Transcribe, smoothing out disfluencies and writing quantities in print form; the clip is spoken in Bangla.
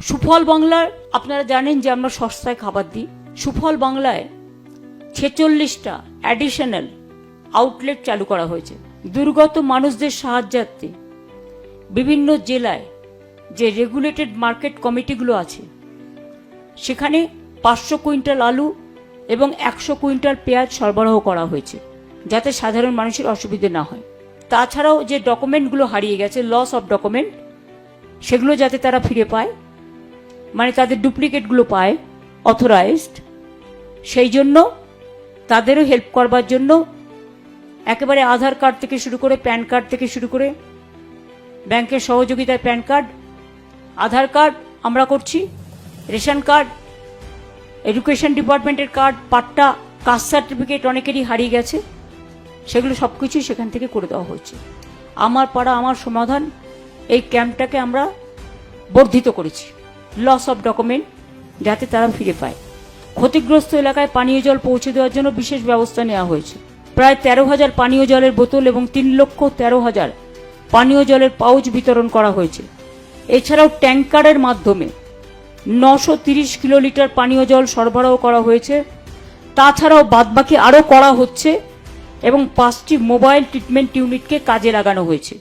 সুফল বাংলার আপনারা জানেন যে আমরা সস্তায় খাবার দিই। সুফল বাংলায় 46টা অ্যাডিশনাল আউটলেট চালু করা হয়েছে দুর্গত মানুষদের সাহায্যার্থে। বিভিন্ন জেলায় যে রেগুলেটেড মার্কেট কমিটিগুলো আছে সেখানে 500 কুইন্টাল আলু এবং 100 কুইন্টাল পেঁয়াজ সরবরাহ করা হয়েছে, যাতে সাধারণ মানুষের অসুবিধে না হয়। তাছাড়াও যে ডকুমেন্টগুলো হারিয়ে গেছে, লস অফ ডকুমেন্ট, সেগুলো যাতে তারা ফিরে পায়, মানে তাদের ডুপ্লিকেটগুলো পায় অথরাইজড, সেই জন্য তাদেরও হেল্প করবার জন্য একেবারে আধার কার্ড থেকে শুরু করে প্যান কার্ড থেকে শুরু করে ব্যাংকের সহযোগিতায় প্যান কার্ড, আধার কার্ড আমরা করছি, রেশন কার্ড, এডুকেশন ডিপার্টমেন্টের কার্ড, পাট্টা, কাস্ট সার্টিফিকেট অনেকেরই হারিয়ে গেছে, সেগুলো সব কিছুই সেখান থেকে করে দেওয়া হয়েছে। আমার পাড়া আমার সমাধান এই ক্যাম্পটাকে আমরা বর্ধিত করেছি, লস অফ ডকুমেন্ট যাতে তারা ফিরে পায়। ক্ষতিগ্রস্ত এলাকায় পানীয় জল পৌঁছে দেওয়ার জন্য বিশেষ ব্যবস্থা নেওয়া হয়েছে। প্রায় 13,000 পানীয় জলের বোতল এবং 3,13,000 পানীয় জলের পাউচ বিতরণ করা হয়েছে। এছাড়াও ট্যাঙ্কারের মাধ্যমে 930 কিলোলিটার পানীয় জল সরবরাহ করা হয়েছে। তাছাড়াও বাদবাকি আরও করা হচ্ছে এবং 5টি মোবাইল ট্রিটমেন্ট ইউনিটকে কাজে লাগানো হয়েছে।